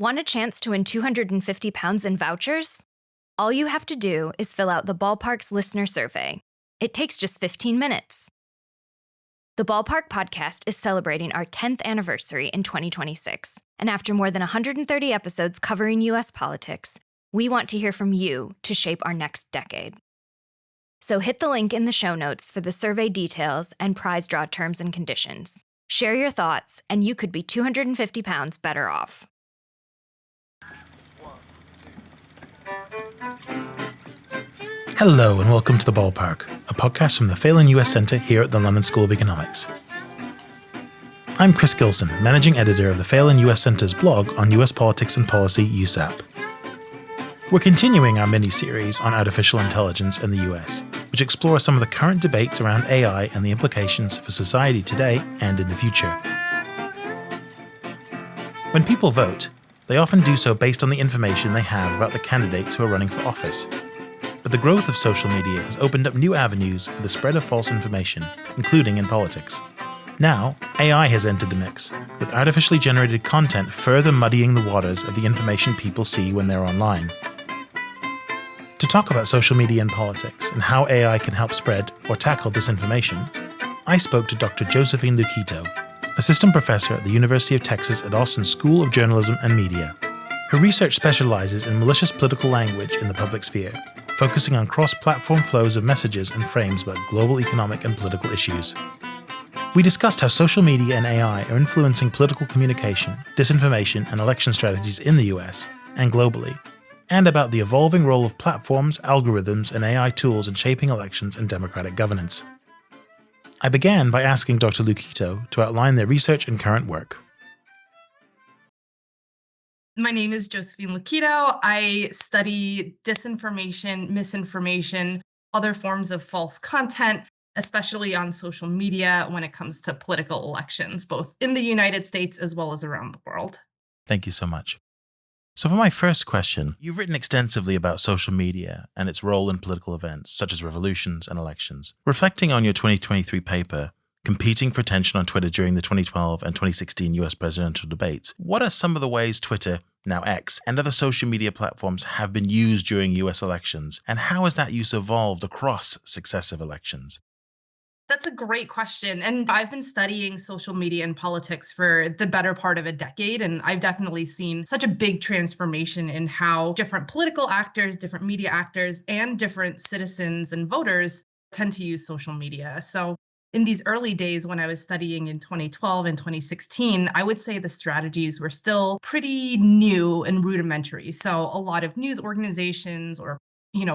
Want a chance to win £250 in vouchers? All you have to do is fill out the Ballpark's listener survey. It takes just 15 minutes. The Ballpark podcast is celebrating our 10th anniversary in 2026, and after more than 130 episodes covering U.S. politics, we want to hear from you to shape our next decade. So hit the link in the show notes for the survey details and prize draw terms and conditions. Share your thoughts, and you could be £250 better off. Hello and welcome to The Ballpark, a podcast from the Phelan US Centre here at the London School of Economics. I'm Chris Gilson, Managing Editor of the Phelan US Centre's blog on US politics and policy, USAP. We're continuing our mini-series on artificial intelligence in the US, which explores some of the current debates around AI and the implications for society today and in the future. When people vote, they often do so based on the information they have about the candidates who are running for office. But the growth of social media has opened up new avenues for the spread of false information, including in politics. Now, AI has entered the mix, with artificially generated content further muddying the waters of the information people see when they're online. To talk about social media and politics and how AI can help spread or tackle disinformation, I spoke to Dr. Josephine Lukito, Assistant Professor at the University of Texas at Austin School of Journalism and Media. Her research specializes in malicious political language in the public sphere, focusing on cross-platform flows of messages and frames about global economic and political issues. We discussed how social media and AI are influencing political communication, disinformation, and election strategies in the US and globally, and about the evolving role of platforms, algorithms, and AI tools in shaping elections and democratic governance. I began by asking Dr. Lukito to outline their research and current work. My name is Josephine Lukito. I study disinformation, misinformation, other forms of false content, especially on social media when it comes to political elections, both in the United States as well as around the world. Thank you so much. So for my first question, you've written extensively about social media and its role in political events, such as revolutions and elections. Reflecting on your 2023 paper, Competing for Attention on Twitter during the 2012 and 2016 US presidential debates, what are some of the ways Twitter, now X, and other social media platforms have been used during US elections, and how has that use evolved across successive elections? That's a great question. And I've been studying social media and politics for the better part of a decade. And I've definitely seen such a big transformation in how different political actors, different media actors, and different citizens and voters tend to use social media. So in these early days when I was studying in 2012 and 2016, I would say the strategies were still pretty new and rudimentary. So a lot of news organizations or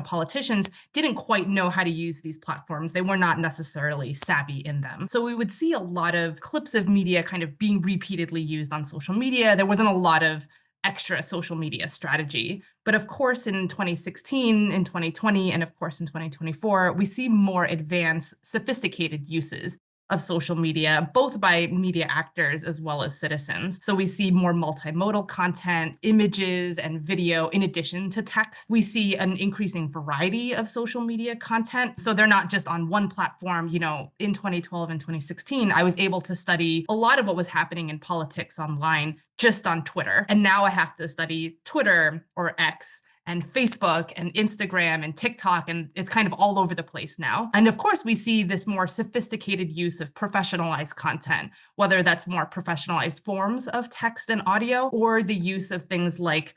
politicians didn't quite know how to use these platforms. They were not necessarily savvy in them. So we would see a lot of clips of media kind of being repeatedly used on social media. There wasn't a lot of extra social media strategy. But of course, in 2016, in 2020, and of course in 2024, we see more advanced, sophisticated uses of social media, both by media actors as well as citizens. So we see more multimodal content, images and video in addition to text. We see an increasing variety of social media content. So they're not just on one platform. In 2012 and 2016, I was able to study a lot of what was happening in politics online just on Twitter. And now I have to study Twitter or X and Facebook and Instagram and TikTok, and it's kind of all over the place now. And of course, we see this more sophisticated use of professionalized content, whether that's more professionalized forms of text and audio, or the use of things like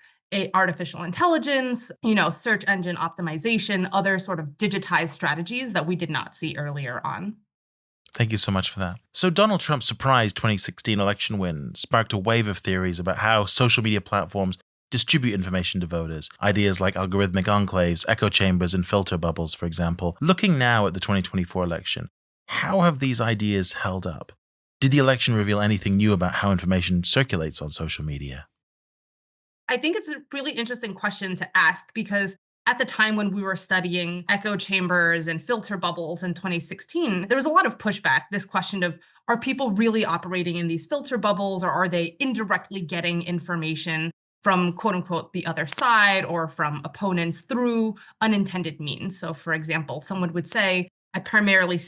artificial intelligence, search engine optimization, other sort of digitized strategies that we did not see earlier on. Thank you so much for that. So Donald Trump's surprise 2016 election win sparked a wave of theories about how social media platforms distribute information to voters. Ideas like algorithmic enclaves, echo chambers, and filter bubbles, for example. Looking now at the 2024 election, how have these ideas held up? Did the election reveal anything new about how information circulates on social media? I think it's a really interesting question to ask because at the time when we were studying echo chambers and filter bubbles in 2016, there was a lot of pushback. This question of, are people really operating in these filter bubbles, or are they indirectly getting information from quote unquote the other side or from opponents through unintended means? So for example, someone would say, I primarily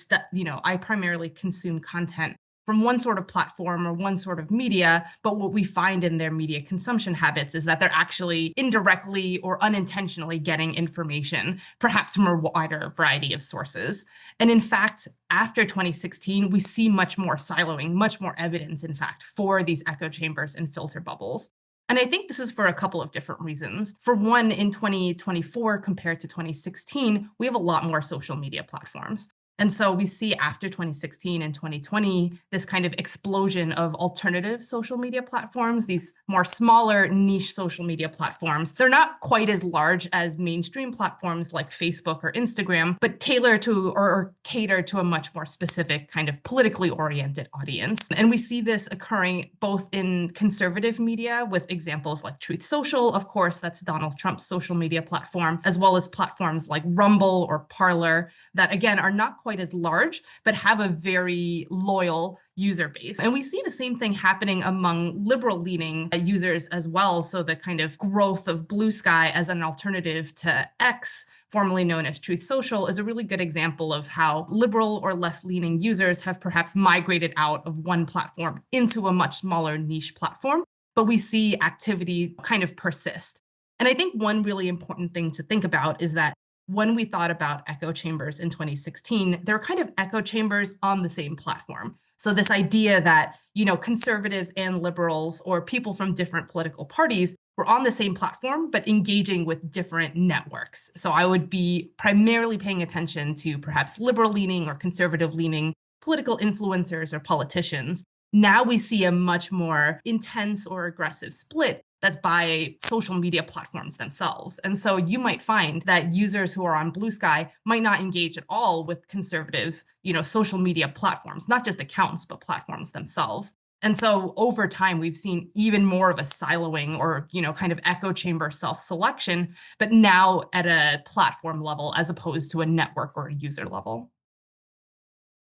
consume content from one sort of platform or one sort of media, but what we find in their media consumption habits is that they're actually indirectly or unintentionally getting information, perhaps from a wider variety of sources. And in fact, after 2016, we see much more siloing, much more evidence, in fact, for these echo chambers and filter bubbles. And I think this is for a couple of different reasons. For one, in 2024 compared to 2016, we have a lot more social media platforms. And so we see after 2016 and 2020, this kind of explosion of alternative social media platforms, these more smaller niche social media platforms. They're not quite as large as mainstream platforms like Facebook or Instagram, but tailor to or cater to a much more specific kind of politically oriented audience. And we see this occurring both in conservative media with examples like Truth Social, of course, that's Donald Trump's social media platform, as well as platforms like Rumble or Parler that, again, are not quite as large, but have a very loyal user base. And we see the same thing happening among liberal-leaning users as well. So the kind of growth of Blue Sky as an alternative to X, formerly known as Truth Social, is a really good example of how liberal or left-leaning users have perhaps migrated out of one platform into a much smaller niche platform, but we see activity kind of persist. And I think one really important thing to think about is that when we thought about echo chambers in 2016, there were kind of echo chambers on the same platform. So this idea that, conservatives and liberals or people from different political parties were on the same platform, but engaging with different networks. So I would be primarily paying attention to perhaps liberal leaning or conservative leaning political influencers or politicians. Now we see a much more intense or aggressive split that's by social media platforms themselves. And so you might find that users who are on Blue Sky might not engage at all with conservative, social media platforms, not just accounts, but platforms themselves. And so over time, we've seen even more of a siloing or, kind of echo chamber self-selection, but now at a platform level as opposed to a network or a user level.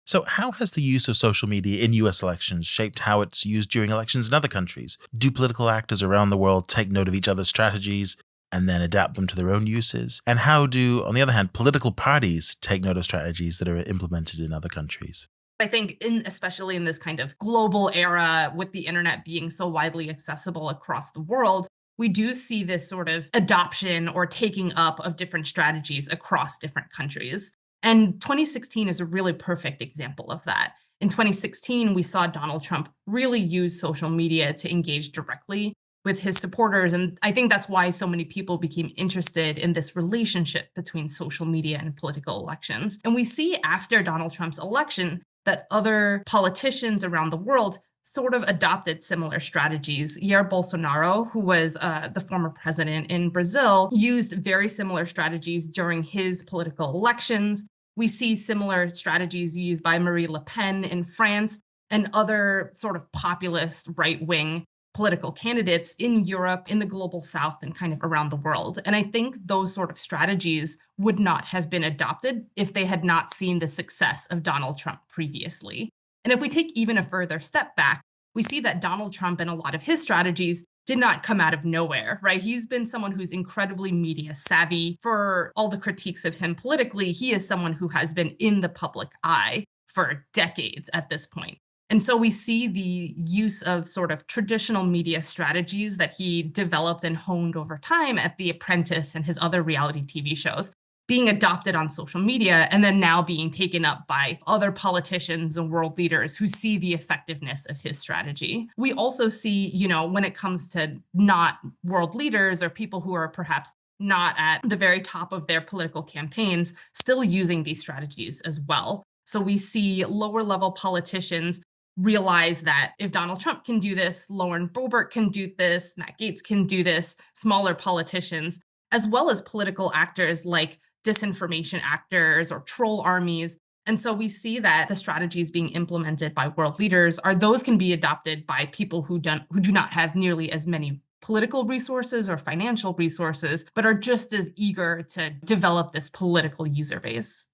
So, how has the use of social media in US elections shaped how it's used during elections in other countries? Do political actors around the world take note of each other's strategies and then adapt them to their own uses? And how do, on the other hand, political parties take note of strategies that are implemented in other countries? I think especially in this kind of global era with the internet being so widely accessible across the world, we do see this sort of adoption or taking up of different strategies across different countries. And 2016 is a really perfect example of that. In 2016, we saw Donald Trump really use social media to engage directly with his supporters. And I think that's why so many people became interested in this relationship between social media and political elections. And we see after Donald Trump's election that other politicians around the world sort of adopted similar strategies. Jair Bolsonaro, who was the former president in Brazil, used very similar strategies during his political elections. We see similar strategies used by Marine Le Pen in France and other sort of populist right-wing political candidates in Europe, in the global south, and kind of around the world. And I think those sort of strategies would not have been adopted if they had not seen the success of Donald Trump previously. And if we take even a further step back, we see that Donald Trump and a lot of his strategies did not come out of nowhere, right? He's been someone who's incredibly media savvy. For all the critiques of him politically, he is someone who has been in the public eye for decades at this point. And so we see the use of sort of traditional media strategies that he developed and honed over time at The Apprentice and his other reality TV shows being adopted on social media and then now being taken up by other politicians and world leaders who see the effectiveness of his strategy. We also see, when it comes to not world leaders or people who are perhaps not at the very top of their political campaigns, still using these strategies as well. So we see lower level politicians realize that if Donald Trump can do this, Lauren Boebert can do this, Matt Gaetz can do this, smaller politicians, as well as political actors like disinformation actors or troll armies. And so we see that the strategies being implemented by world leaders those can be adopted by people who do not have nearly as many political resources or financial resources, but are just as eager to develop this political user base.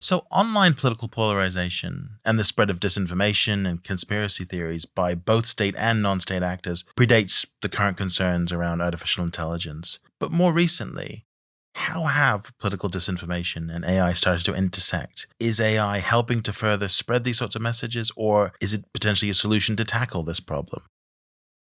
So, online political polarization and the spread of disinformation and conspiracy theories by both state and non-state actors predates the current concerns around artificial intelligence. But more recently, How have political disinformation and AI started to intersect? Is AI helping to further spread these sorts of messages, or is it potentially a solution to tackle this problem?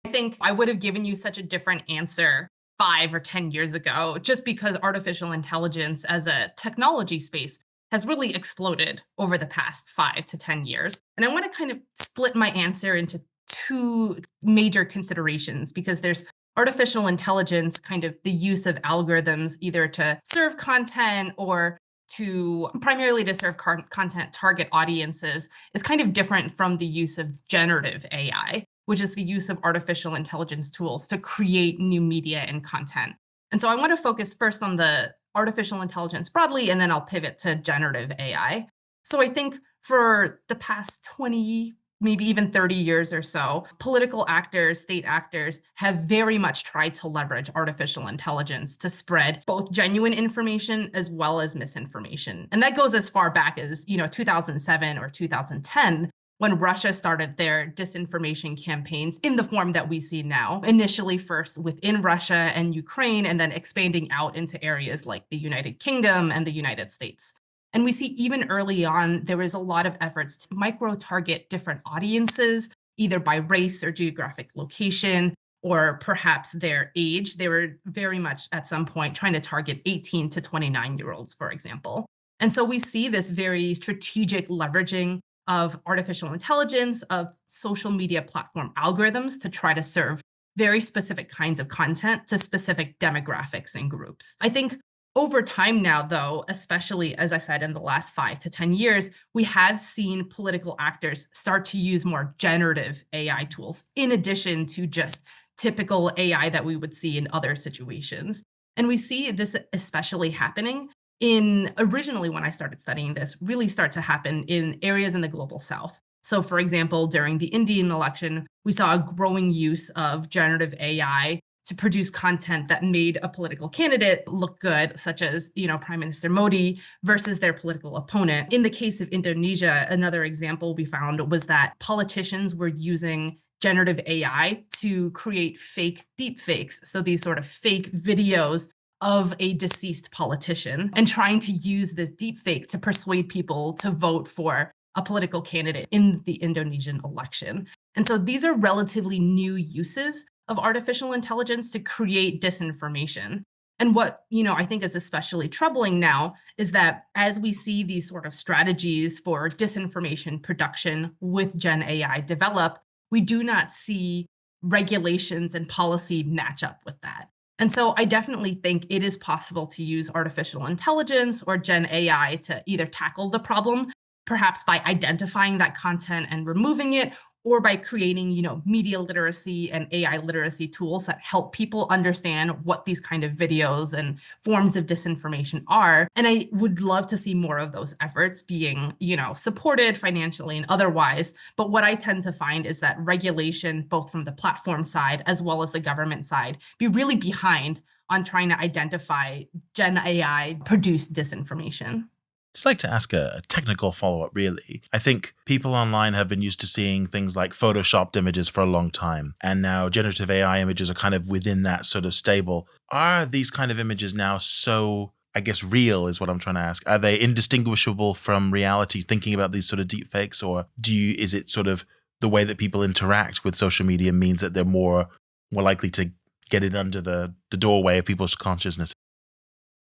I think I would have given you such a different answer 5 or 10 years ago, just because artificial intelligence as a technology space has really exploded over the past 5 to 10 years. And I want to kind of split my answer into two major considerations because there's artificial intelligence, kind of the use of algorithms either to serve content or to primarily to serve content target audiences is kind of different from the use of generative AI, which is the use of artificial intelligence tools to create new media and content. And so I want to focus first on the artificial intelligence broadly, and then I'll pivot to generative AI. So I think for the past 20, maybe even 30 years or so, political actors, state actors have very much tried to leverage artificial intelligence to spread both genuine information as well as misinformation. And that goes as far back as, 2007 or 2010 when Russia started their disinformation campaigns in the form that we see now, initially first within Russia and Ukraine, and then expanding out into areas like the United Kingdom and the United States. And we see even early on, there was a lot of efforts to micro target different audiences, either by race or geographic location, or perhaps their age. They were very much at some point trying to target 18 to 29-year-olds, for example. And so we see this very strategic leveraging of artificial intelligence, of social media platform algorithms to try to serve very specific kinds of content to specific demographics and groups. I think over time now, though, especially as I said in the last 5 to 10 years, we have seen political actors start to use more generative AI tools in addition to just typical AI that we would see in other situations. And we see this especially happening in originally when I started studying this, really start to happen in areas in the global south. So, for example, during the Indian election, we saw a growing use of generative AI to produce content that made a political candidate look good, such as, Prime Minister Modi versus their political opponent. In the case of Indonesia, another example we found was that politicians were using generative AI to create fake deep fakes. So these sort of fake videos of a deceased politician and trying to use this deep fake to persuade people to vote for a political candidate in the Indonesian election. And so these are relatively new uses of artificial intelligence to create disinformation. And what, I think is especially troubling now is that as we see these sort of strategies for disinformation production with Gen AI develop, we do not see regulations and policy match up with that. And so I definitely think it is possible to use artificial intelligence or Gen AI to either tackle the problem, perhaps by identifying that content and removing it, or by creating, media literacy and AI literacy tools that help people understand what these kind of videos and forms of disinformation are. And I would love to see more of those efforts being, supported financially and otherwise. But what I tend to find is that regulation, both from the platform side as well as the government side, be really behind on trying to identify Gen AI produced disinformation. Just like to ask a technical follow-up, really. I think people online have been used to seeing things like photoshopped images for a long time, and now generative AI images are kind of within that sort of stable. Are these kind of images now so, I guess, real is what I'm trying to ask? Are they indistinguishable from reality, thinking about these sort of deep fakes, or is it sort of the way that people interact with social media means that they're more likely to get it under the doorway of people's consciousness?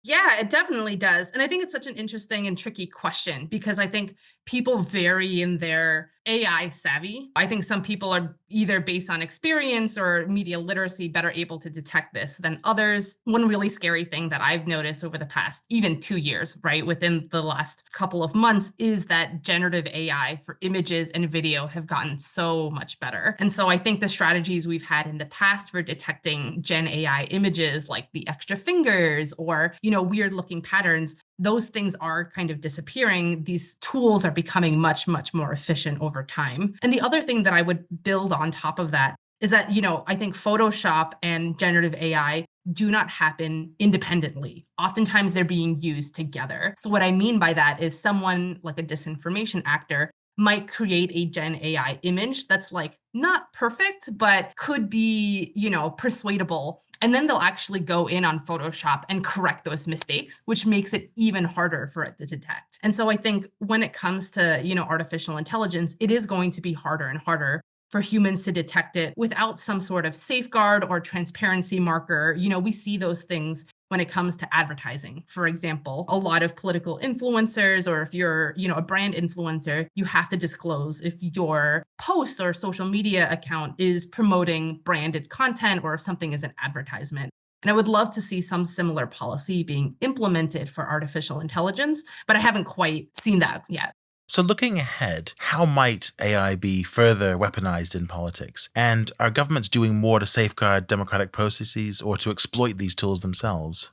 Yeah, it definitely does. And I think it's such an interesting and tricky question because I think people vary in their AI savvy. I think some people are either based on experience or media literacy better able to detect this than others. One really scary thing that I've noticed over the past even 2 years, right, within the last couple of months is that generative AI for images and video have gotten so much better. And so I think the strategies we've had in the past for detecting Gen AI images like the extra fingers or, weird looking patterns, those things are kind of disappearing. These tools are becoming much, much more efficient over time. And the other thing that I would build on top of that is that, I think Photoshop and generative AI do not happen independently. Oftentimes they're being used together. So what I mean by that is someone like a disinformation actor might create a Gen AI image that's like not perfect, but could be, persuadable. And then they'll actually go in on Photoshop and correct those mistakes, which makes it even harder for it to detect. And so I think when it comes to, artificial intelligence, it is going to be harder and harder for humans to detect it without some sort of safeguard or transparency marker. We see those things when it comes to advertising. For example, a lot of political influencers, or if you're, a brand influencer, you have to disclose if your post or social media account is promoting branded content or if something is an advertisement. And I would love to see some similar policy being implemented for artificial intelligence, but I haven't quite seen that yet. So, looking ahead, how might AI be further weaponized in politics? And are governments doing more to safeguard democratic processes or to exploit these tools themselves?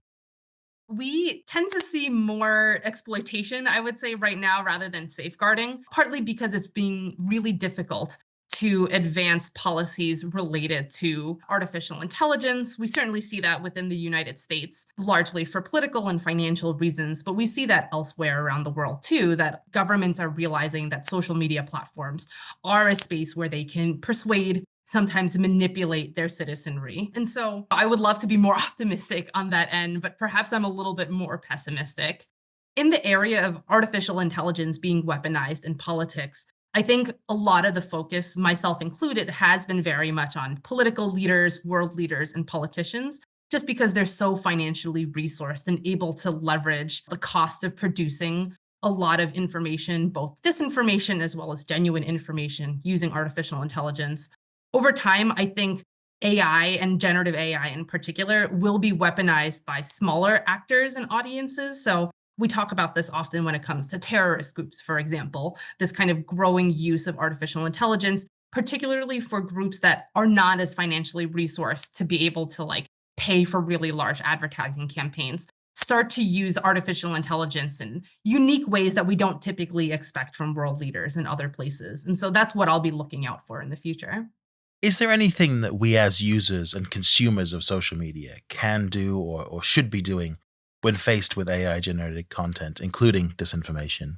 We tend to see more exploitation, I would say, right now rather than safeguarding, partly because it's being really difficult to advance policies related to artificial intelligence. We certainly see that within the United States, largely for political and financial reasons, but we see that elsewhere around the world too, that governments are realizing that social media platforms are a space where they can persuade, sometimes manipulate their citizenry. And so I would love to be more optimistic on that end, but perhaps I'm a little bit more pessimistic. In the area of artificial intelligence being weaponized in politics, I think a lot of the focus, myself included, has been very much on political leaders, world leaders, and politicians, just because they're so financially resourced and able to leverage the cost of producing a lot of information, both disinformation as well as genuine information using artificial intelligence. Over time, I think AI and generative AI in particular will be weaponized by smaller actors and audiences. So we talk about this often when it comes to terrorist groups, for example, this kind of growing use of artificial intelligence, particularly for groups that are not as financially resourced to be able to like pay for really large advertising campaigns, start to use artificial intelligence in unique ways that we don't typically expect from world leaders in other places. And so that's what I'll be looking out for in the future. Is there anything that we as users and consumers of social media can do or should be doing when faced with AI generated content, including disinformation?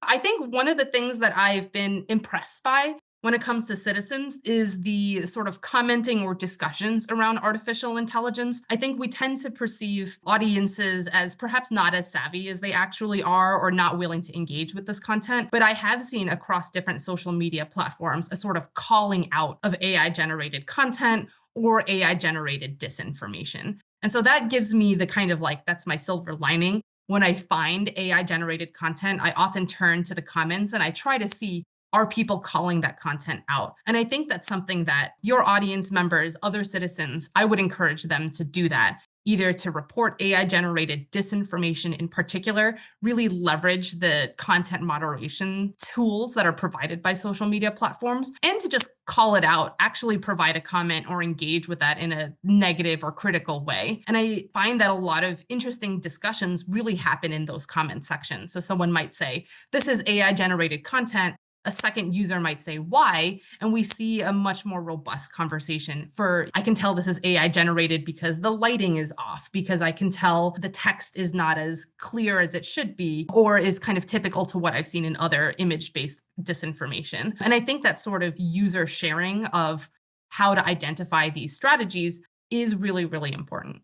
I think one of the things that I've been impressed by when it comes to citizens is the sort of commenting or discussions around artificial intelligence. I think we tend to perceive audiences as perhaps not as savvy as they actually are or not willing to engage with this content. But I have seen across different social media platforms a sort of calling out of AI generated content or AI generated disinformation. And so that gives me the kind of like, that's my silver lining. When I find AI generated content, I often turn to the comments and I try to see, are people calling that content out? And I think that's something that your audience members, other citizens, I would encourage them to do that, either to report AI generated disinformation in particular, really leverage the content moderation tools that are provided by social media platforms, and to just call it out, actually provide a comment or engage with that in a negative or critical way. And I find that a lot of interesting discussions really happen in those comment sections. So someone might say, this is AI generated content. A second user might say why, and we see a much more robust conversation for, I can tell this is AI generated because the lighting is off, because I can tell the text is not as clear as it should be, or is kind of typical to what I've seen in other image-based disinformation. And I think that sort of user sharing of how to identify these strategies is really, really important.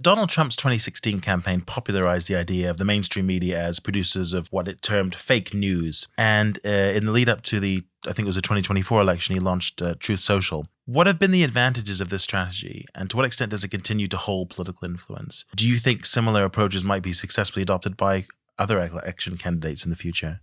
Donald Trump's 2016 campaign popularized the idea of the mainstream media as producers of what it termed fake news. And in the lead up to I think it was the 2024 election, he launched Truth Social. What have been the advantages of this strategy, and to what extent does it continue to hold political influence? Do you think similar approaches might be successfully adopted by other election candidates in the future?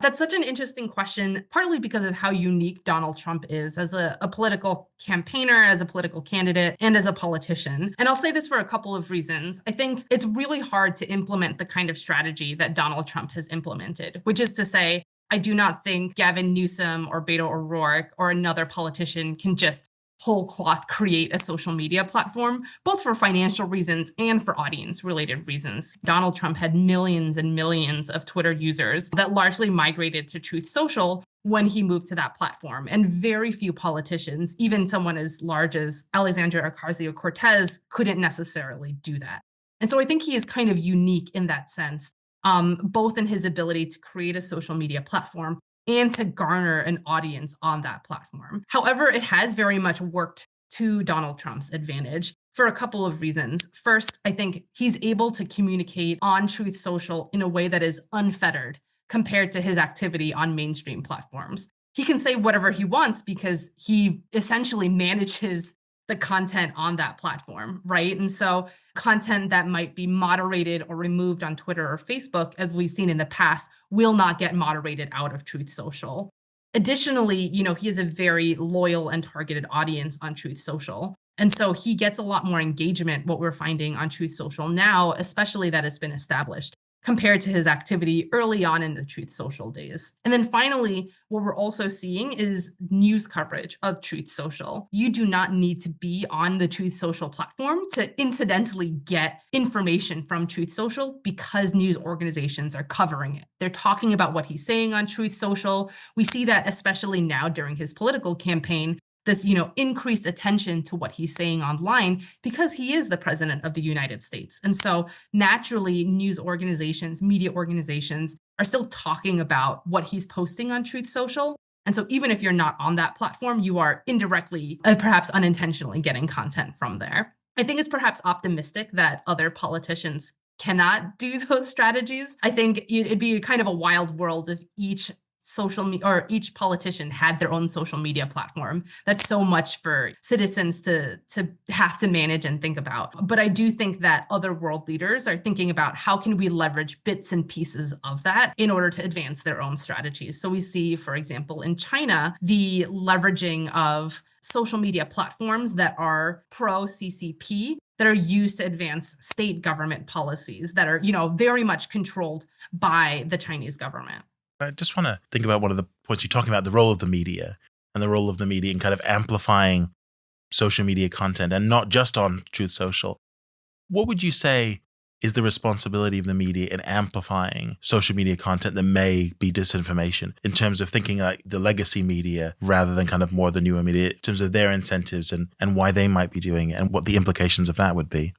That's such an interesting question, partly because of how unique Donald Trump is as a political campaigner, as a political candidate, and as a politician. And I'll say this for a couple of reasons. I think it's really hard to implement the kind of strategy that Donald Trump has implemented, which is to say, I do not think Gavin Newsom or Beto O'Rourke or another politician can just whole cloth create a social media platform, both for financial reasons and for audience related reasons. Donald Trump had millions and millions of Twitter users that largely migrated to Truth Social when he moved to that platform. And very few politicians, even someone as large as Alexandria Ocasio-Cortez, couldn't necessarily do that. And so I think he is kind of unique in that sense. both in his ability to create a social media platform and to garner an audience on that platform. However, it has very much worked to Donald Trump's advantage for a couple of reasons. First, I think he's able to communicate on Truth Social in a way that is unfettered compared to his activity on mainstream platforms. He can say whatever he wants because he essentially manages the content on that platform, right? And so content that might be moderated or removed on Twitter or Facebook, as we've seen in the past, will not get moderated out of Truth Social. Additionally, he has a very loyal and targeted audience on Truth Social. And so he gets a lot more engagement, what we're finding on Truth Social now, especially that has been established, compared to his activity early on in the Truth Social days. And then finally, what we're also seeing is news coverage of Truth Social. You do not need to be on the Truth Social platform to incidentally get information from Truth Social because news organizations are covering it. They're talking about what he's saying on Truth Social. We see that especially now during his political campaign, this, increased attention to what he's saying online because he is the president of the United States. And so naturally, news organizations, media organizations are still talking about what he's posting on Truth Social. And so even if you're not on that platform, you are indirectly, perhaps unintentionally getting content from there. I think it's perhaps optimistic that other politicians cannot do those strategies. I think it'd be kind of a wild world if each each politician had their own social media platform. That's so much for citizens to have to manage and think about. But I do think that other world leaders are thinking about how can we leverage bits and pieces of that in order to advance their own strategies. So we see, for example, in China, the leveraging of social media platforms that are pro CCP that are used to advance state government policies that are, very much controlled by the Chinese government. I just want to think about one of the points you're talking about, the role of the media and the role of the media in kind of amplifying social media content and not just on Truth Social. What would you say is the responsibility of the media in amplifying social media content that may be disinformation in terms of thinking like the legacy media rather than kind of more the newer media in terms of their incentives and why they might be doing it and what the implications of that would be?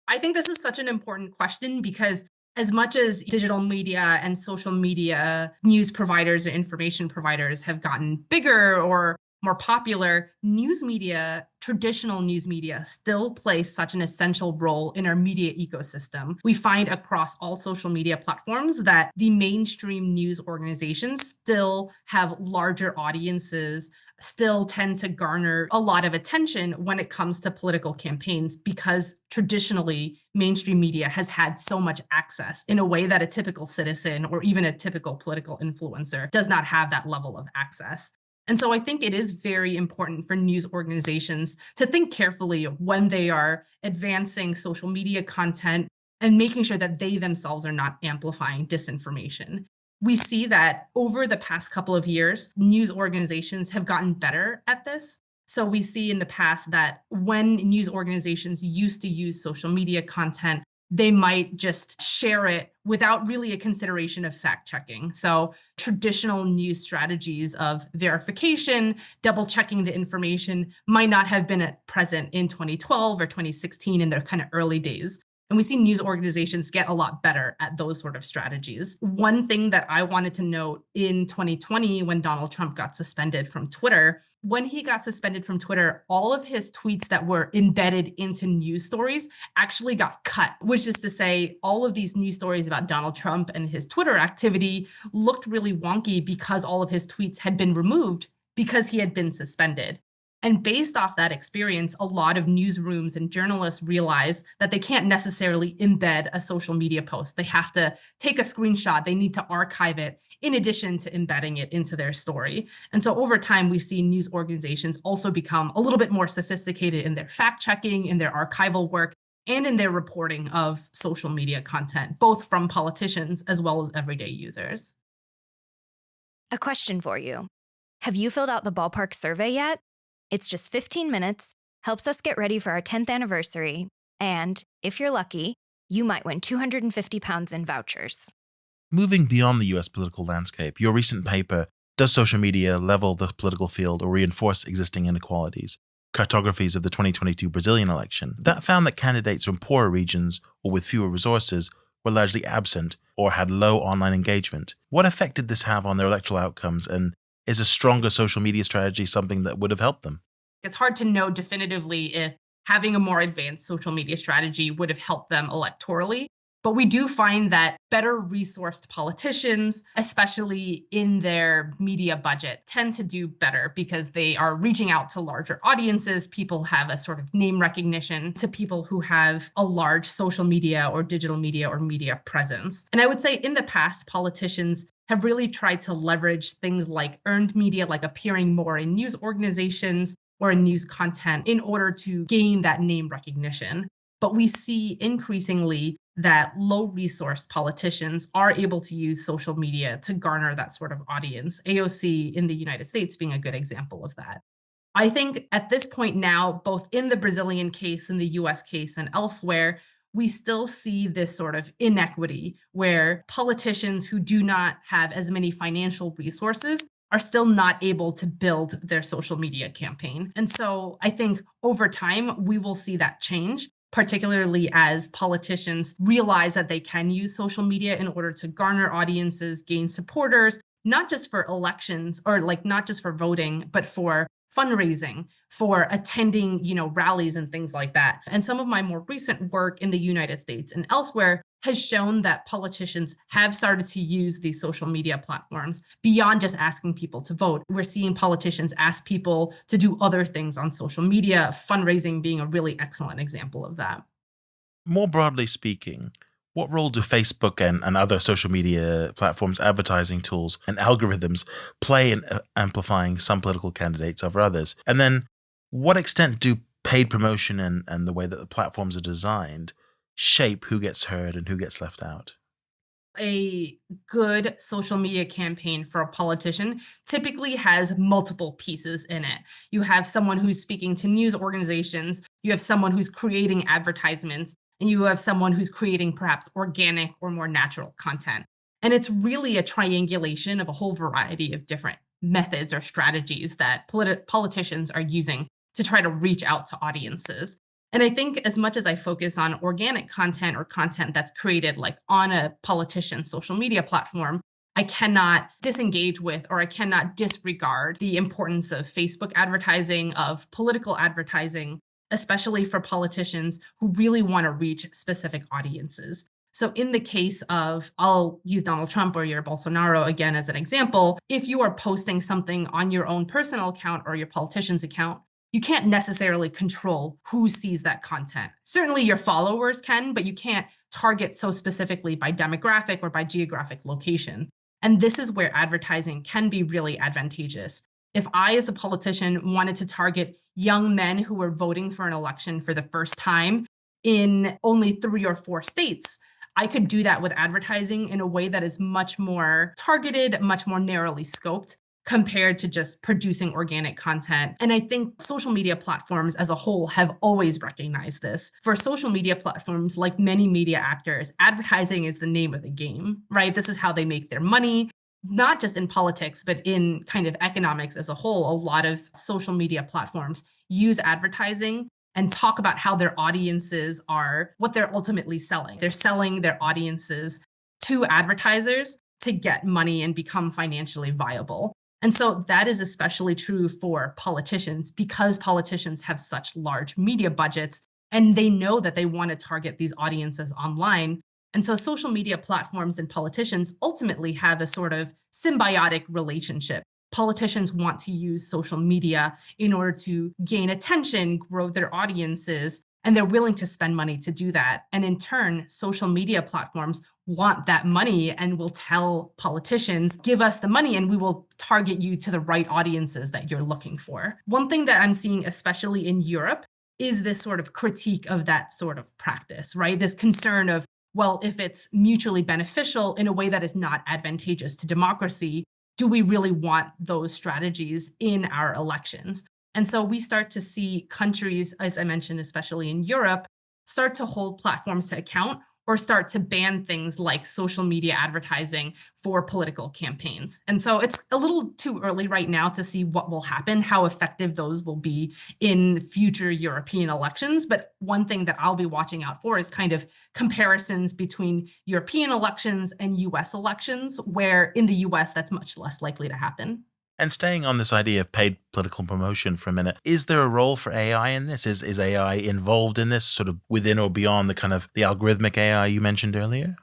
I think this is such an important question because as much as digital media and social media news providers or information providers have gotten bigger or more popular, news media, traditional news media, still plays such an essential role in our media ecosystem. We find across all social media platforms that the mainstream news organizations still have larger audiences, still tend to garner a lot of attention when it comes to political campaigns because traditionally mainstream media has had so much access in a way that a typical citizen or even a typical political influencer does not have that level of access. And so I think it is very important for news organizations to think carefully when they are advancing social media content and making sure that they themselves are not amplifying disinformation. We see that over the past couple of years, news organizations have gotten better at this. So we see in the past that when news organizations used to use social media content, they might just share it without really a consideration of fact checking. So traditional news strategies of verification, double checking the information might not have been present in 2012 or 2016 in their kind of early days. And we see news organizations get a lot better at those sort of strategies. One thing that I wanted to note in 2020, when Donald Trump got suspended from Twitter, when he got suspended from Twitter, all of his tweets that were embedded into news stories actually got cut, which is to say all of these news stories about Donald Trump and his Twitter activity looked really wonky because all of his tweets had been removed because he had been suspended. And based off that experience, a lot of newsrooms and journalists realize that they can't necessarily embed a social media post. They have to take a screenshot. They need to archive it in addition to embedding it into their story. And so over time, we see news organizations also become a little bit more sophisticated in their fact checking, in their archival work, and in their reporting of social media content, both from politicians as well as everyday users. A question for you. Have you filled out the Ballpark survey yet? It's just 15 minutes, helps us get ready for our 10th anniversary, and, if you're lucky, you might win 250 pounds in vouchers. Moving beyond the US political landscape, your recent paper, Does Social Media Level the Political Field or Reinforce Existing Inequalities? Cartographies of the 2022 Brazilian election, that found that candidates from poorer regions or with fewer resources were largely absent or had low online engagement. What effect did this have on their electoral outcomes, and is a stronger social media strategy something that would have helped them? It's hard to know definitively if having a more advanced social media strategy would have helped them electorally. But we do find that better resourced politicians, especially in their media budget, tend to do better because they are reaching out to larger audiences. People have a sort of name recognition to people who have a large social media or digital media or media presence. And I would say in the past, politicians have really tried to leverage things like earned media, like appearing more in news organizations or in news content in order to gain that name recognition. But we see increasingly that low resourced politicians are able to use social media to garner that sort of audience, AOC in the United States being a good example of that. I think at this point now, both in the Brazilian case, in the US case, and elsewhere, we still see this sort of inequity where politicians who do not have as many financial resources are still not able to build their social media campaign. And so I think over time, we will see that change, particularly as politicians realize that they can use social media in order to garner audiences, gain supporters, not just for elections or like not just for voting, but for fundraising, for attending, rallies and things like that. And some of my more recent work in the United States and elsewhere has shown that politicians have started to use these social media platforms beyond just asking people to vote. We're seeing politicians ask people to do other things on social media, fundraising being a really excellent example of that. More broadly speaking, what role do Facebook and other social media platforms, advertising tools, and algorithms play in amplifying some political candidates over others? And then, what extent do paid promotion and the way that the platforms are designed shape who gets heard and who gets left out? A good social media campaign for a politician typically has multiple pieces in it. You have someone who's speaking to news organizations, you have someone who's creating advertisements, and you have someone who's creating perhaps organic or more natural content. And it's really a triangulation of a whole variety of different methods or strategies that politicians are using to try to reach out to audiences. And I think as much as I focus on organic content or content that's created like on a politician's social media platform, I cannot disengage with or I cannot disregard the importance of Facebook advertising, of political advertising, especially for politicians who really want to reach specific audiences. So in the case of, I'll use Donald Trump or your Bolsonaro again as an example, if you are posting something on your own personal account or your politician's account, you can't necessarily control who sees that content. Certainly your followers can, but you can't target so specifically by demographic or by geographic location. And this is where advertising can be really advantageous. If I, as a politician, wanted to target young men who were voting for an election for the first time in only 3 or 4 states, I could do that with advertising in a way that is much more targeted, much more narrowly scoped compared to just producing organic content. And I think social media platforms as a whole have always recognized this. For social media platforms, like many media actors, advertising is the name of the game, right? This is how they make their money, not just in politics, but in kind of economics as a whole. A lot of social media platforms use advertising and talk about how their audiences are what they're ultimately selling. They're selling their audiences to advertisers to get money and become financially viable. And so that is especially true for politicians because politicians have such large media budgets and they know that they want to target these audiences online. And so social media platforms and politicians ultimately have a sort of symbiotic relationship. Politicians want to use social media in order to gain attention, grow their audiences, and they're willing to spend money to do that. And in turn, social media platforms want that money and will tell politicians, give us the money and we will target you to the right audiences that you're looking for. One thing that I'm seeing, especially in Europe, is this sort of critique of that sort of practice, right? This concern of, well, if it's mutually beneficial in a way that is not advantageous to democracy, do we really want those strategies in our elections? And so we start to see countries, as I mentioned, especially in Europe, start to hold platforms to account or start to ban things like social media advertising for political campaigns. And so it's a little too early right now to see what will happen, how effective those will be in future European elections. But one thing that I'll be watching out for is kind of comparisons between European elections and US elections, where in the US, that's much less likely to happen. And staying on this idea of paid political promotion for a minute, is there a role for AI in this? Is AI involved in this, sort of within or beyond the kind of the algorithmic AI you mentioned earlier?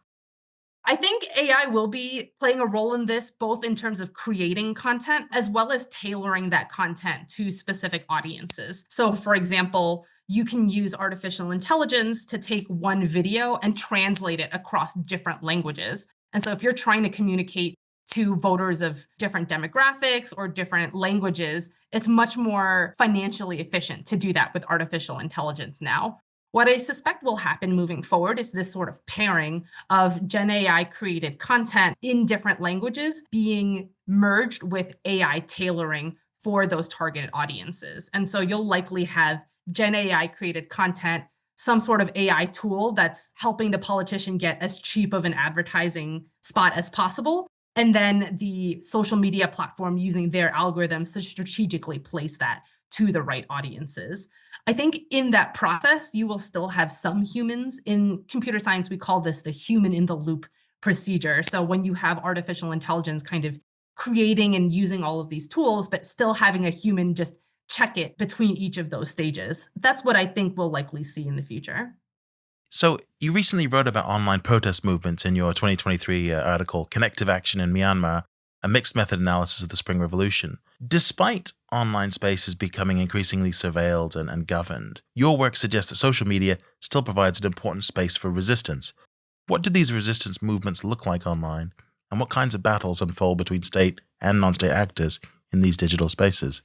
I think AI will be playing a role in this, both in terms of creating content as well as tailoring that content to specific audiences. So, for example, you can use artificial intelligence to take one video and translate it across different languages. And so, if you're trying to communicate to voters of different demographics or different languages, it's much more financially efficient to do that with artificial intelligence now. What I suspect will happen moving forward is this sort of pairing of Gen AI created content in different languages being merged with AI tailoring for those targeted audiences. And so you'll likely have Gen AI created content, some sort of AI tool that's helping the politician get as cheap of an advertising spot as possible. And then the social media platform using their algorithms to strategically place that to the right audiences. I think in that process, you will still have some humans. In computer science, we call this the human in the loop procedure. So when you have artificial intelligence kind of creating and using all of these tools, but still having a human just check it between each of those stages, that's what I think we'll likely see in the future. So, you recently wrote about online protest movements in your 2023 article, Connective Action in Myanmar, a mixed method analysis of the Spring Revolution. Despite online spaces becoming increasingly surveilled and governed, your work suggests that social media still provides an important space for resistance. What do these resistance movements look like online, and what kinds of battles unfold between state and non state actors in these digital spaces?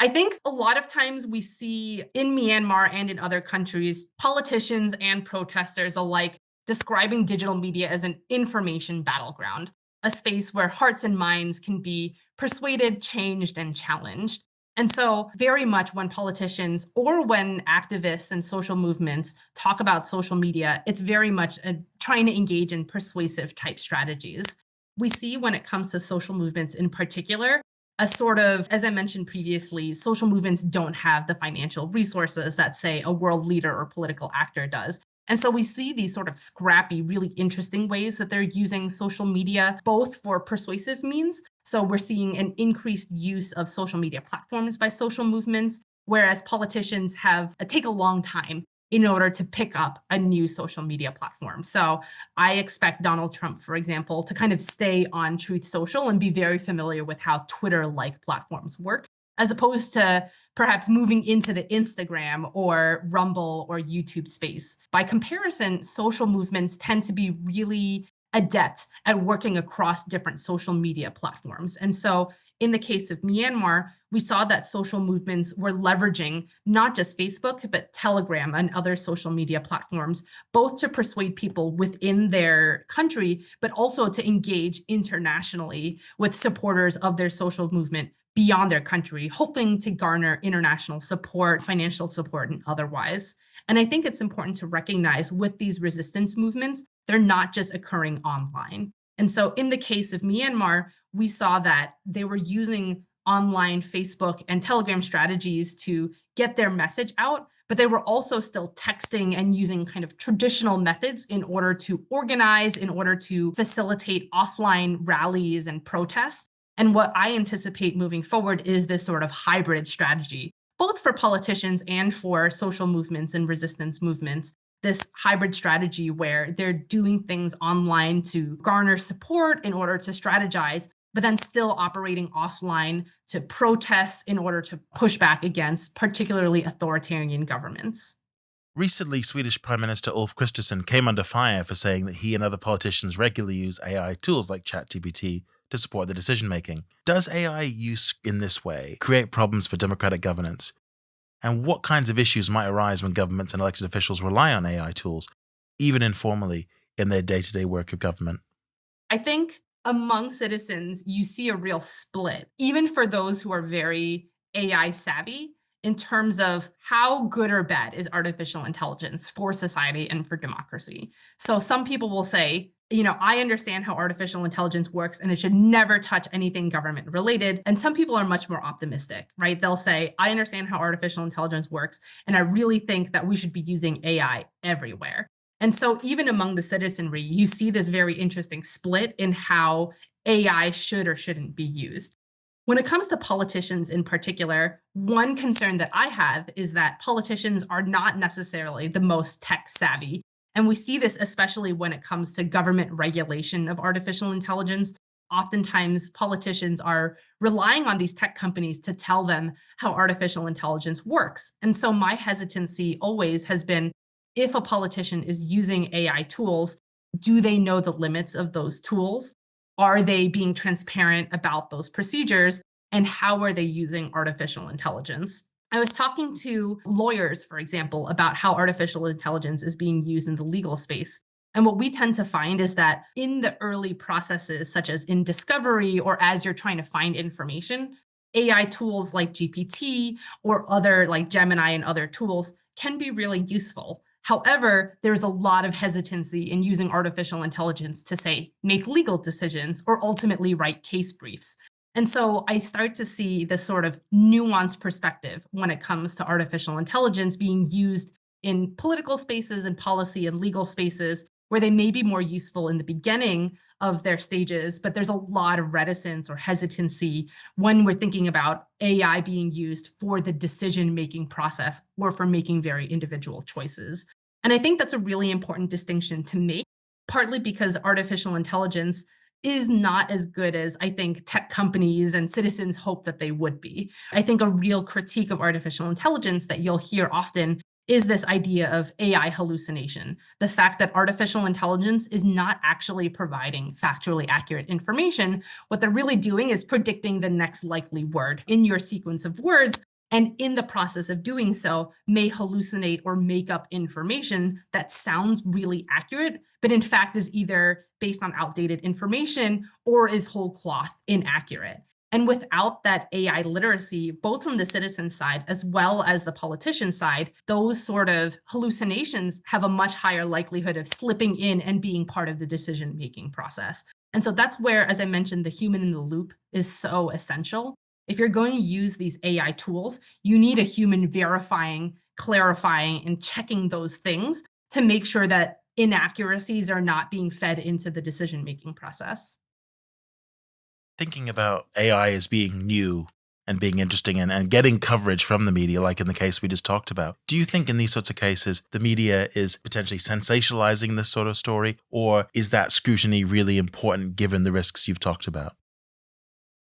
I think a lot of times we see in Myanmar and in other countries, politicians and protesters alike describing digital media as an information battleground, a space where hearts and minds can be persuaded, changed, and challenged. And so, very much when politicians or when activists and social movements talk about social media, it's very much trying to engage in persuasive type strategies. We see when it comes to social movements in particular, a sort of, as I mentioned previously, social movements don't have the financial resources that, say, a world leader or political actor does. And so we see these sort of scrappy, really interesting ways that they're using social media, both for persuasive means. So we're seeing an increased use of social media platforms by social movements, whereas politicians have take a long time in order to pick up a new social media platform. So I expect Donald Trump, for example, to kind of stay on Truth Social and be very familiar with how Twitter like platforms work, as opposed to perhaps moving into the Instagram or Rumble or YouTube space. By comparison, social movements tend to be really adept at working across different social media platforms. And so in the case of Myanmar, we saw that social movements were leveraging not just Facebook, but Telegram and other social media platforms, both to persuade people within their country, but also to engage internationally with supporters of their social movement beyond their country, hoping to garner international support, financial support, and otherwise. And I think it's important to recognize with these resistance movements, they're not just occurring online. And so in the case of Myanmar, we saw that they were using online Facebook and Telegram strategies to get their message out, but they were also still texting and using kind of traditional methods in order to organize, in order to facilitate offline rallies and protests. And what I anticipate moving forward is this sort of hybrid strategy, both for politicians and for social movements and resistance movements. This hybrid strategy where they're doing things online to garner support in order to strategize, but then still operating offline to protest in order to push back against particularly authoritarian governments. Recently, Swedish Prime Minister Ulf Kristersson came under fire for saying that he and other politicians regularly use AI tools like ChatGPT to support their decision making. Does AI use in this way create problems for democratic governance? And what kinds of issues might arise when governments and elected officials rely on AI tools, even informally, in their day to day work of government? I think among citizens, you see a real split, even for those who are very AI savvy. in terms of how good or bad is artificial intelligence for society and for democracy. So some people will say, I understand how artificial intelligence works and it should never touch anything government related. And some people are much more optimistic, right? They'll say, I understand how artificial intelligence works, and I really think that we should be using AI everywhere. And so even among the citizenry, you see this very interesting split in how AI should or shouldn't be used. When it comes to politicians in particular, one concern that I have is that politicians are not necessarily the most tech savvy. And we see this especially when it comes to government regulation of artificial intelligence. Oftentimes, politicians are relying on these tech companies to tell them how artificial intelligence works. And so my hesitancy always has been, if a politician is using AI tools, do they know the limits of those tools? Are they being transparent about those procedures? And how are they using artificial intelligence? I was talking to lawyers, for example, about how artificial intelligence is being used in the legal space. And what we tend to find is that in the early processes, such as in discovery or as you're trying to find information, AI tools like GPT or other like Gemini and other tools can be really useful. However, there's a lot of hesitancy in using artificial intelligence to, say, make legal decisions or ultimately write case briefs. And so I start to see this sort of nuanced perspective when it comes to artificial intelligence being used in political spaces and policy and legal spaces where they may be more useful in the beginning of their stages, but there's a lot of reticence or hesitancy when we're thinking about AI being used for the decision-making process or for making very individual choices. And I think that's a really important distinction to make, partly because artificial intelligence is not as good as I think tech companies and citizens hope that they would be. I think a real critique of artificial intelligence that you'll hear often is this idea of AI hallucination, the fact that artificial intelligence is not actually providing factually accurate information. What they're really doing is predicting the next likely word in your sequence of words, and in the process of doing so, may hallucinate or make up information that sounds really accurate, but in fact is either based on outdated information or is whole cloth inaccurate. And without that AI literacy, both from the citizen side as well as the politician side, those sort of hallucinations have a much higher likelihood of slipping in and being part of the decision-making process. And so that's where, as I mentioned, the human in the loop is so essential. If you're going to use these AI tools, you need a human verifying, clarifying, and checking those things to make sure that inaccuracies are not being fed into the decision-making process. Thinking about AI as being new and being interesting and getting coverage from the media, like in the case we just talked about, do you think in these sorts of cases, the media is potentially sensationalizing this sort of story, or is that scrutiny really important given the risks you've talked about?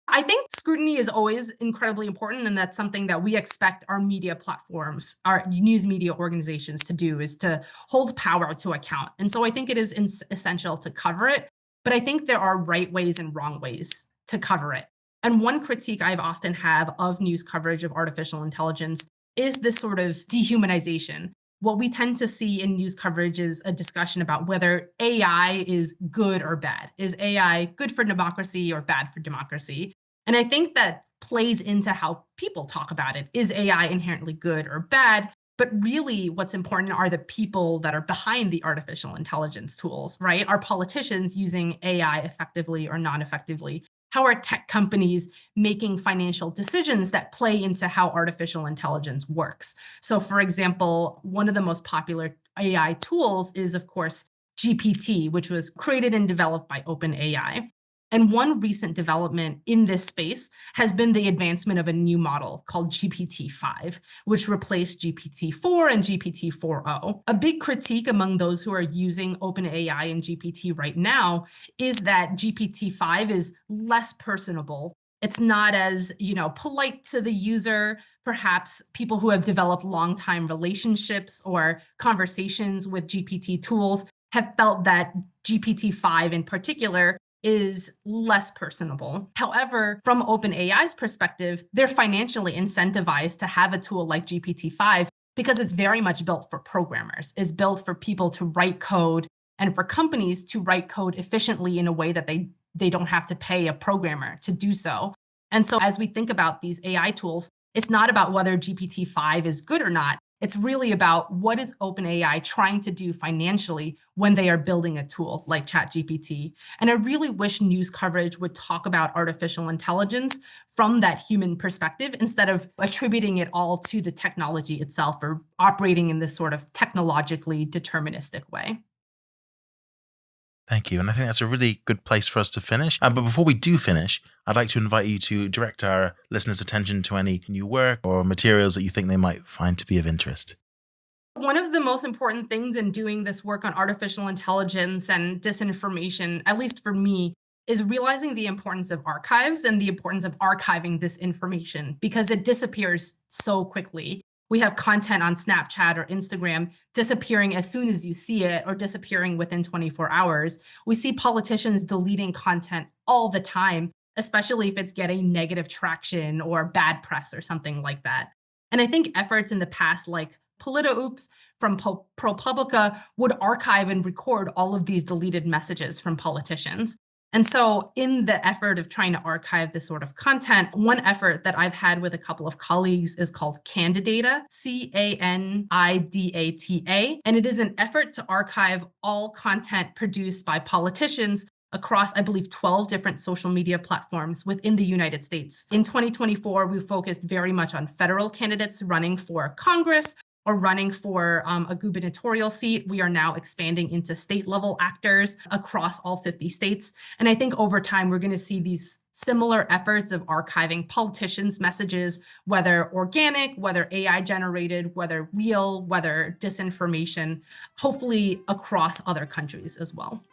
I think scrutiny is always incredibly important, and that's something that we expect our media platforms, our news media organizations to do, is to hold power to account. And so I think it is essential to cover it, but I think there are right ways and wrong ways to cover it. And one critique I've often have of news coverage of artificial intelligence is this sort of dehumanization. What we tend to see in news coverage is a discussion about whether AI is good or bad. Is AI good for democracy or bad for democracy? And I think that plays into how people talk about it. Is AI inherently good or bad? But really, what's important are the people that are behind the artificial intelligence tools, right? Are politicians using AI effectively or non-effectively? How are tech companies making financial decisions that play into how artificial intelligence works? So, for example, one of the most popular AI tools is, of course, GPT, which was created and developed by OpenAI. And one recent development in this space has been the advancement of a new model called GPT-5, which replaced GPT-4 and GPT-4o. A big critique among those who are using OpenAI and GPT right now is that GPT-5 is less personable. It's not as, polite to the user. Perhaps people who have developed long-time relationships or conversations with GPT tools have felt that GPT-5 in particular is less personable. However, from OpenAI's perspective, they're financially incentivized to have a tool like GPT-5 because it's very much built for programmers. It's built for people to write code and for companies to write code efficiently in a way that they don't have to pay a programmer to do so. And so as we think about these AI tools, It's not about whether GPT-5 is good or not. It's really about what is OpenAI trying to do financially when they are building a tool like ChatGPT. And I really wish news coverage would talk about artificial intelligence from that human perspective instead of attributing it all to the technology itself or operating in this sort of technologically deterministic way. Thank you. And I think that's a really good place for us to finish. But before we do finish, I'd like to invite you to direct our listeners' attention to any new work or materials that you think they might find to be of interest. One of the most important things in doing this work on artificial intelligence and disinformation, at least for me, is realizing the importance of archives and the importance of archiving this information because it disappears so quickly. We have content on Snapchat or Instagram disappearing as soon as you see it or disappearing within 24 hours. We see politicians deleting content all the time, especially if it's getting negative traction or bad press or something like that. And I think efforts in the past, like PolitiOops from ProPublica, would archive and record all of these deleted messages from politicians. And so in the effort of trying to archive this sort of content, one effort that I've had with a couple of colleagues is called Candidata, Canidata. And it is an effort to archive all content produced by politicians across, I believe, 12 different social media platforms within the United States. In 2024, we focused very much on federal candidates running for Congress or running for a gubernatorial seat. We are now expanding into state-level actors across all 50 states. And I think over time, we're going to see these similar efforts of archiving politicians' messages, whether organic, whether AI-generated, whether real, whether disinformation, hopefully across other countries as well.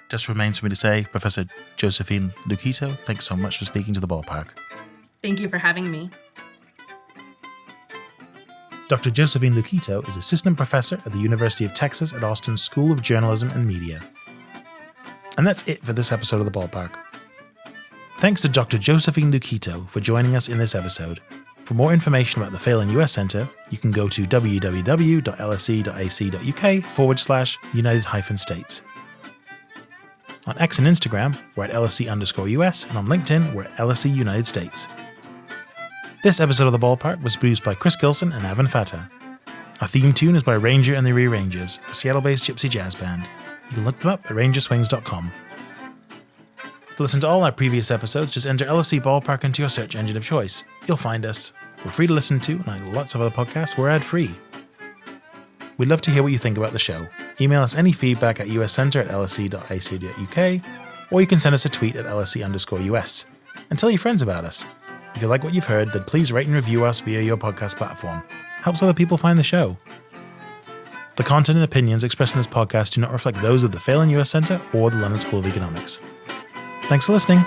Just remains for me to say, Professor Josephine Lukito, thanks so much for speaking to the Ballpark. Thank you for having me. Dr. Josephine Lukito is Assistant Professor at the University of Texas at Austin's School of Journalism and Media. And that's it for this episode of The Ballpark. Thanks to Dr. Josephine Lukito for joining us in this episode. For more information about the Phelan US Centre, you can go to www.lse.ac.uk/United-States. On X and Instagram, we're at LSE_US, and on LinkedIn, we're at LSE United States. This episode of The Ballpark was produced by Chris Gilson and Avan Fatah. Our theme tune is by Ranger and the Rearrangers, a Seattle-based gypsy jazz band. You can look them up at rangerswings.com. To listen to all our previous episodes, just enter LSE Ballpark into your search engine of choice. You'll find us. We're free to listen to, and like lots of other podcasts, we're ad-free. We'd love to hear what you think about the show. Email us any feedback at uscenter@lse.ac.uk, or you can send us a tweet at LSE_US. And tell your friends about us. If you like what you've heard, then please rate and review us via your podcast platform. Helps other people find the show. The content and opinions expressed in this podcast do not reflect those of the Phelan US Centre or the London School of Economics. Thanks for listening.